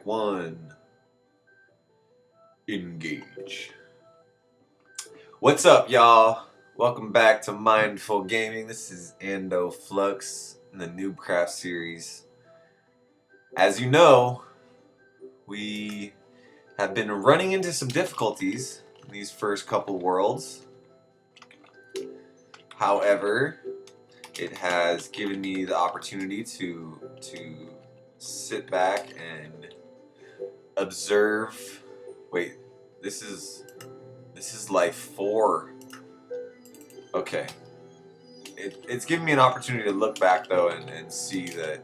Check one. Engage. What's up, y'all? Welcome back to Mindful Gaming. This is Ando Flux in the NoobCraft series. As you know, we have been running into some difficulties in these first couple worlds. However, it has given me the opportunity to sit back and observe. Wait, this is life 4. Okay. It's given me an opportunity to look back though and see that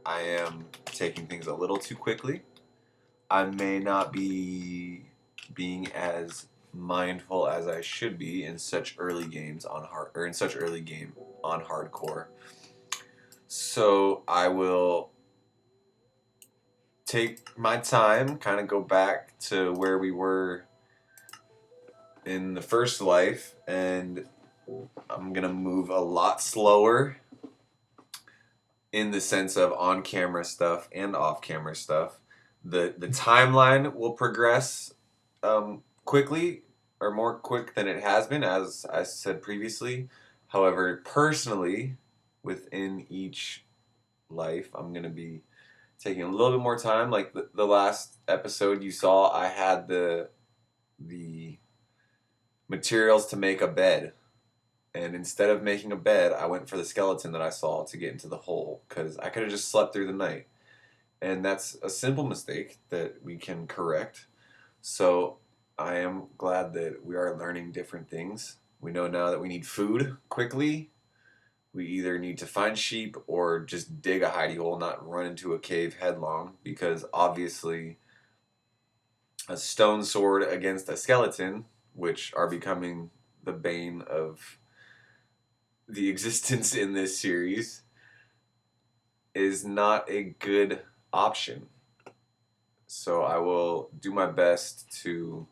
I am taking things a little too quickly. I may not be being as mindful as I should be in such early games on hardcore. So I will take my time, kind of go back to where we were in the first life, and I'm gonna move a lot slower in the sense of on-camera stuff and off-camera stuff. The timeline will progress quickly, or more quick than it has been, as I said previously. However, personally, within each life, I'm gonna be taking a little bit more time. Like the last episode you saw, I had the materials to make a bed. And instead of making a bed, I went for the skeleton that I saw to get into the hole, because I could have just slept through the night. And that's a simple mistake that we can correct. So I am glad that we are learning different things. We know now that we need food quickly. We either need to find sheep or just dig a hidey hole, not run into a cave headlong, because obviously a stone sword against a skeleton, which are becoming the bane of the existence in this series, is not a good option. So I will do my best to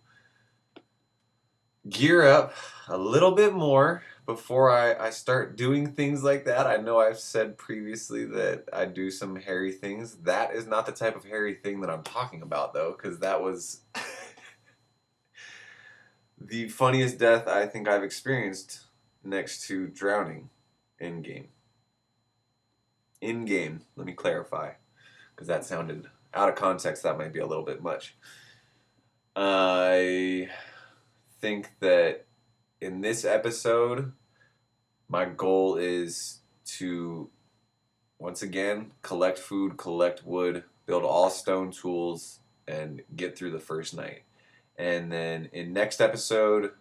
gear up a little bit more before I start doing things like that. I know I've said previously that I do some hairy things. That is not the type of hairy thing that I'm talking about, though, because that was the funniest death I think I've experienced next to drowning in-game. In-game, let me clarify, because that sounded out of context. That might be a little bit much. I think that in this episode, my goal is to, once again, collect food, collect wood, build all stone tools, and get through the first night. And then in next episode,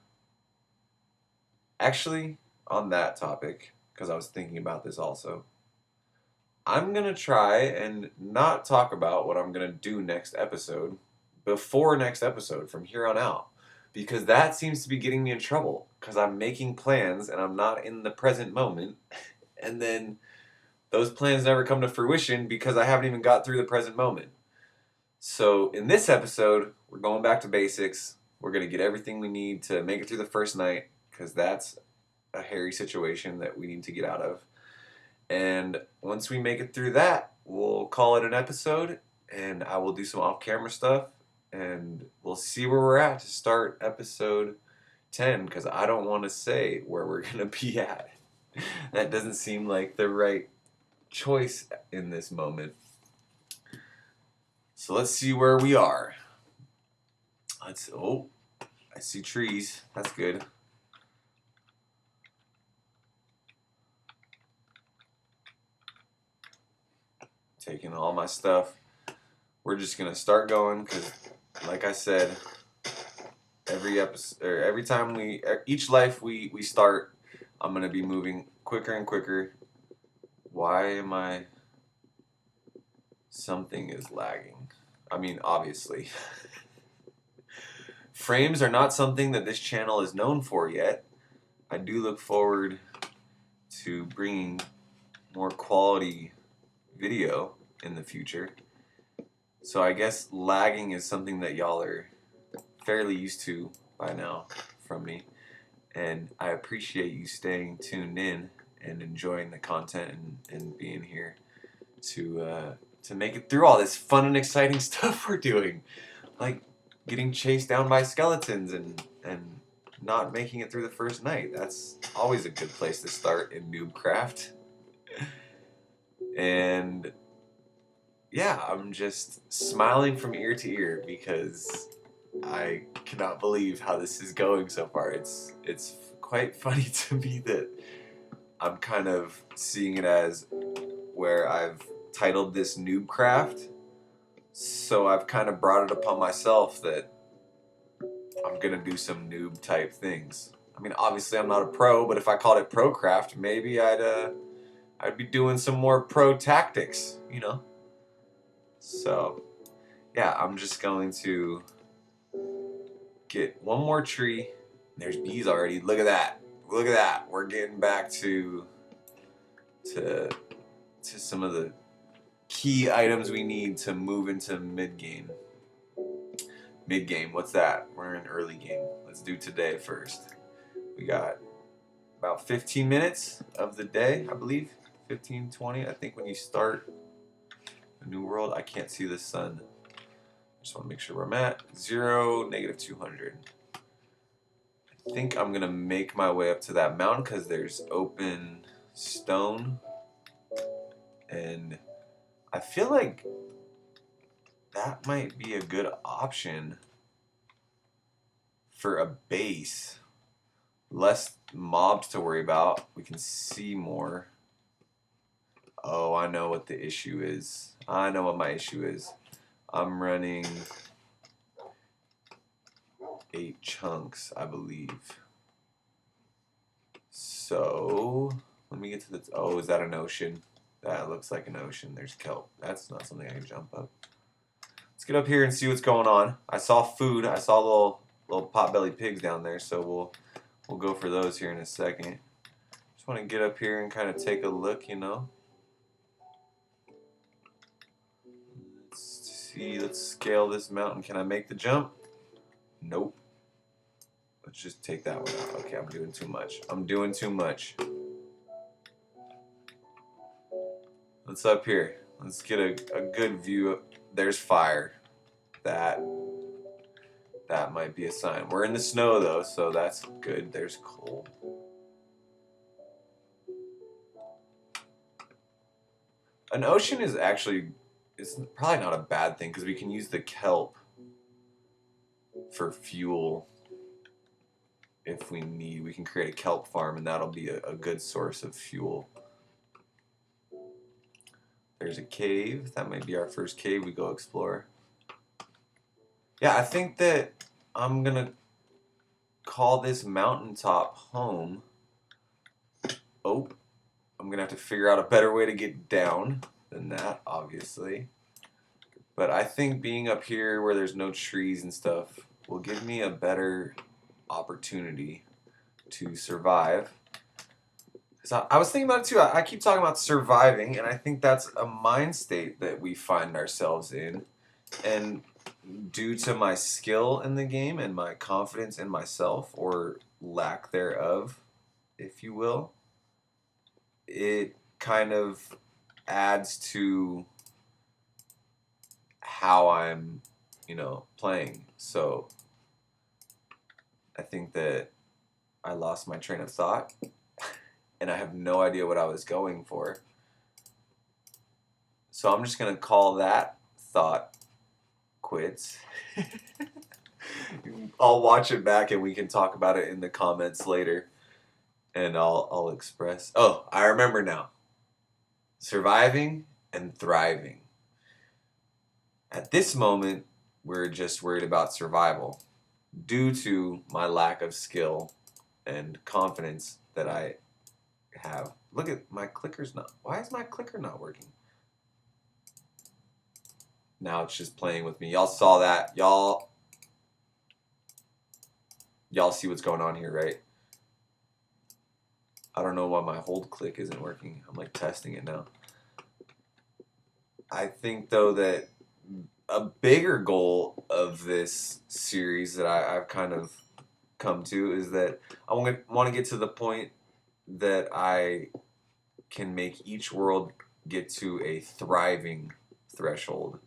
actually, on that topic, because I was thinking about this also, I'm going to try and not talk about what I'm going to do next episode before next episode from here on out. Because that seems to be getting me in trouble. Because I'm making plans and I'm not in the present moment. And then those plans never come to fruition because I haven't even got through the present moment. So in this episode, we're going back to basics. We're going to get everything we need to make it through the first night. Because that's a hairy situation that we need to get out of. And once we make it through that, we'll call it an episode. And I will do some off-camera stuff. And we'll see where we're at to start episode 10, because I don't want to say where we're going to be at. That doesn't seem like the right choice in this moment. So let's see where we are. Oh, I see trees. That's good. Taking all my stuff. We're just going to start going, because like I said, each life we start, I'm going to be moving quicker and quicker. Why am I... Something is lagging. I mean, obviously. Frames are not something that this channel is known for yet. I do look forward to bringing more quality video in the future. So I guess lagging is something that y'all are fairly used to by now from me. And I appreciate you staying tuned in and enjoying the content and being here to to make it through all this fun and exciting stuff we're doing. Like getting chased down by skeletons and not making it through the first night. That's always a good place to start in NoobCraft. And yeah, I'm just smiling from ear to ear because I cannot believe how this is going so far. It's quite funny to me that I'm kind of seeing it as where I've titled this NoobCraft, so I've kind of brought it upon myself that I'm gonna do some noob type things. I mean, obviously I'm not a pro, but if I called it ProCraft, maybe I'd be doing some more pro tactics, you know? So, yeah, I'm just going to get one more tree. There's bees already. Look at that. Look at that. We're getting back to some of the key items we need to move into mid-game. Mid-game, what's that? We're in early game. Let's do today first. We got about 15 minutes of the day, I believe. 15, 20. I think when you start a new world, I can't see the sun. Just want to make sure where I'm at. 0, -200. I think I'm going to make my way up to that mountain because there's open stone. And I feel like that might be a good option for a base. Less mobs to worry about. We can see more. Oh, I know what the issue is. I know what my issue is. I'm running 8 chunks, I believe. So, let me get to the... Oh, is that an ocean? That looks like an ocean. There's kelp. That's not something I can jump up. Let's get up here and see what's going on. I saw food. I saw little pot-bellied pigs down there, so we'll go for those here in a second. Just want to get up here and kind of take a look, you know. Let's see. Let's scale this mountain. Can I make the jump? Nope. Let's just take that one out. Okay, I'm doing too much. I'm doing too much. What's up here? Let's get a good view. There's fire. That might be a sign. We're in the snow though, so that's good. There's coal. An ocean is actually, it's probably not a bad thing because we can use the kelp for fuel if we need. We can create a kelp farm and that'll be a good source of fuel. There's a cave. That might be our first cave we go explore. Yeah, I think that I'm gonna call this mountaintop home. Oh, I'm gonna have to figure out a better way to get down than that, obviously. But I think being up here where there's no trees and stuff will give me a better opportunity to survive. So I was thinking about it too. I keep talking about surviving, and I think that's a mind state that we find ourselves in. And due to my skill in the game and my confidence in myself, or lack thereof, if you will, it kind of adds to how I'm, you know, playing. So I think that I lost my train of thought and I have no idea what I was going for. So I'm just going to call that thought quits. I'll watch it back and we can talk about it in the comments later. And I'll express. Oh, I remember now. Surviving and thriving. At this moment, we're just worried about survival due to my lack of skill and confidence that I have. Look at my clicker's not. Why is my clicker not working? Now it's just playing with me. Y'all saw that. Y'all see what's going on here, right? I don't know why my hold click isn't working. I'm like testing it now. I think though that a bigger goal of this series that I've kind of come to is that I want to get to the point that I can make each world get to a thriving threshold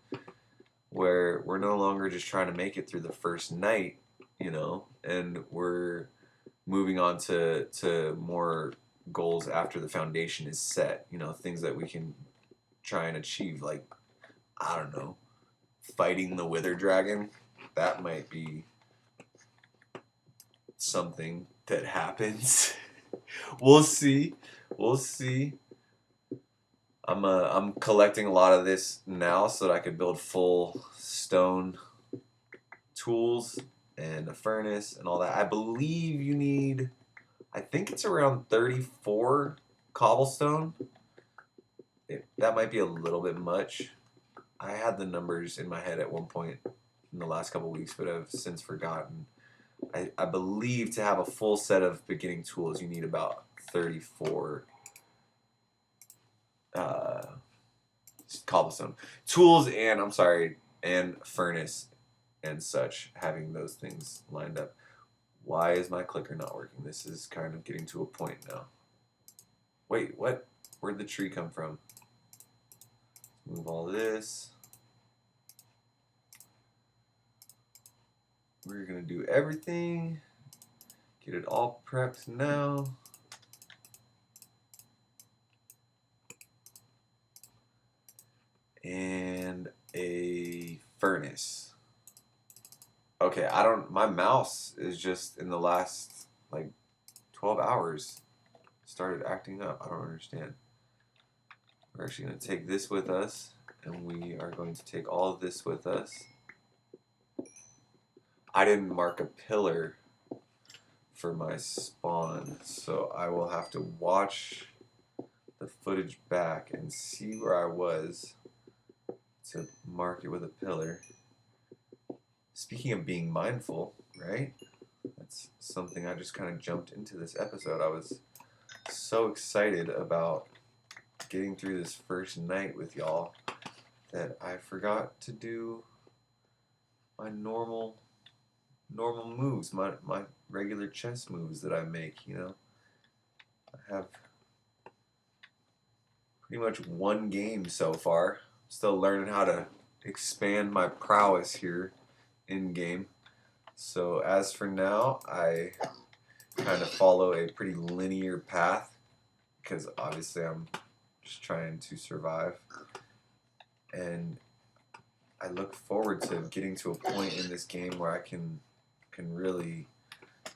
where we're no longer just trying to make it through the first night, you know, and we're moving on to more goals after the foundation is set, you know, things that we can try and achieve, like, I don't know, fighting the Wither Dragon. That might be something that happens. We'll see. We'll see. I'm collecting a lot of this now so that I could build full stone tools and a furnace and all that. I believe you need, I think it's around 34 cobblestone. That might be a little bit much. I had the numbers in my head at one point in the last couple weeks, but I've since forgotten. I believe to have a full set of beginning tools, you need about 34 cobblestone tools, and I'm sorry, and furnace and such, having those things lined up. Why is my clicker not working? This is kind of getting to a point now. Wait, what? Where'd the tree come from? Move all this. We're gonna do everything. Get it all prepped now. And a furnace. Okay, my mouse is just in the last like 12 hours started acting up. I don't understand. We're actually going to take this with us, and we are going to take all of this with us. I didn't mark a pillar for my spawn, so I will have to watch the footage back and see where I was to mark it with a pillar. Speaking of being mindful, right? That's something I just kind of jumped into this episode. I was so excited about getting through this first night with y'all that I forgot to do my normal moves, my regular chess moves that I make, you know. I have pretty much one game so far. Still learning how to expand my prowess here in game. So as for now, I kind of follow a pretty linear path because obviously I'm just trying to survive, and I look forward to getting to a point in this game where I can really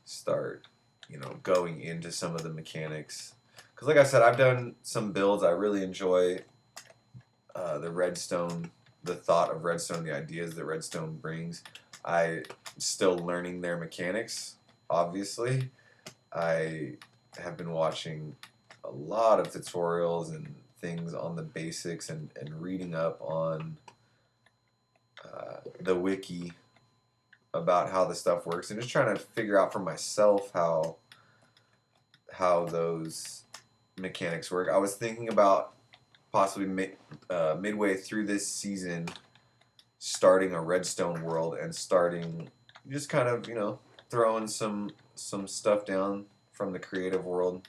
start, you know, going into some of the mechanics. Because like I said, I've done some builds. I really enjoy the redstone, the thought of redstone, the ideas that redstone brings. I'm still learning their mechanics, obviously. I have been watching a lot of tutorials and things on the basics and reading up on the wiki about how the stuff works and just trying to figure out for myself how those mechanics work. I was thinking about possibly midway through this season starting a redstone world and starting just kind of, you know, throwing some stuff down from the creative world,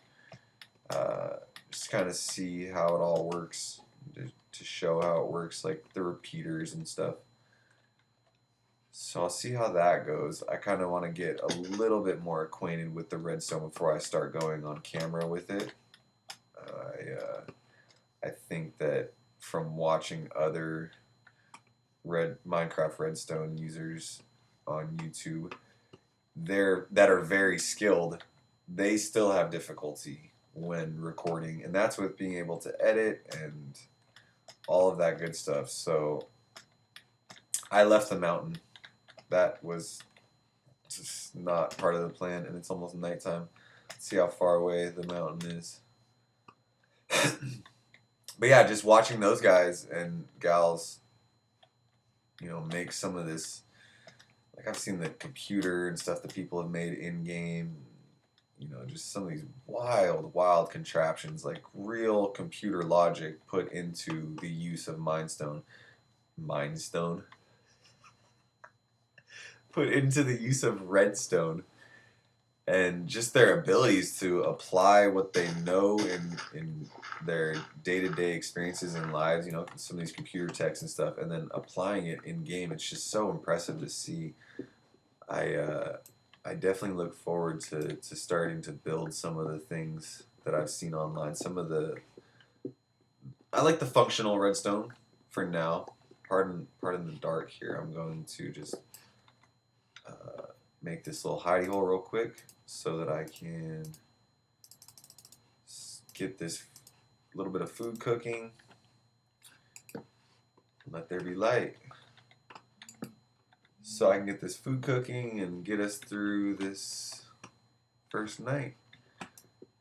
just kind of see how it all works, to show how it works, like the repeaters and stuff. So I'll see how that goes. I kind of want to get a little bit more acquainted with the redstone before I start going on camera with it. I think that from watching other Minecraft redstone users on YouTube, that are very skilled, they still have difficulty when recording, and that's with being able to edit and all of that good stuff. So I left the mountain. That was just not part of the plan, and it's almost nighttime. Let's see how far away the mountain is. But yeah, just watching those guys and gals, you know, make some of this. Like, I've seen the computer and stuff that people have made in game. You know, just some of these wild contraptions, like real computer logic put into the use of put into the use of redstone. and just their abilities to apply what they know in their day-to-day experiences and lives, you know, some of these computer techs and stuff, and then applying it in game. It's just so impressive to see. I definitely look forward to starting to build some of the things that I've seen online. I like the functional redstone for now. Pardon the dark here. I'm going to just make this little hidey hole real quick so that I can get this little bit of food cooking. Let there be light. So I can get this food cooking and get us through this first night.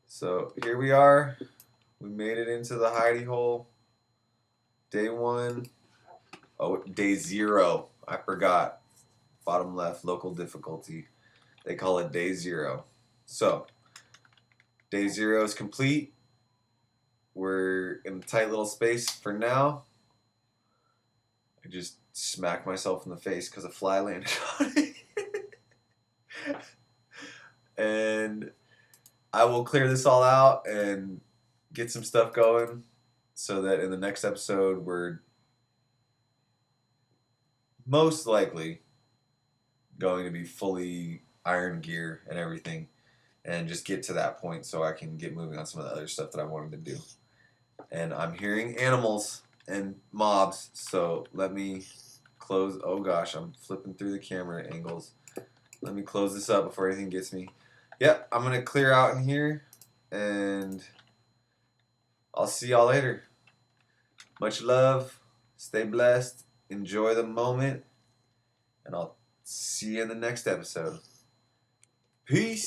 So here we are. We made it into the hidey hole. Day 1. Oh, day 0. I forgot. Bottom left, local difficulty. They call it day 0. So, day 0 is complete. We're in a tight little space for now. I just smacked myself in the face because a fly landed on it. And I will clear this all out and get some stuff going so that in the next episode we're most likely going to be fully iron gear and everything, and just get to that point so I can get moving on some of the other stuff that I wanted to do. And I'm hearing animals and mobs, so let me close. Oh gosh, I'm flipping through the camera angles. Let me close this up before anything gets me. Yep, I'm gonna clear out in here, and I'll see y'all later. Much love, stay blessed, enjoy the moment, and I'll see you in the next episode. Peace.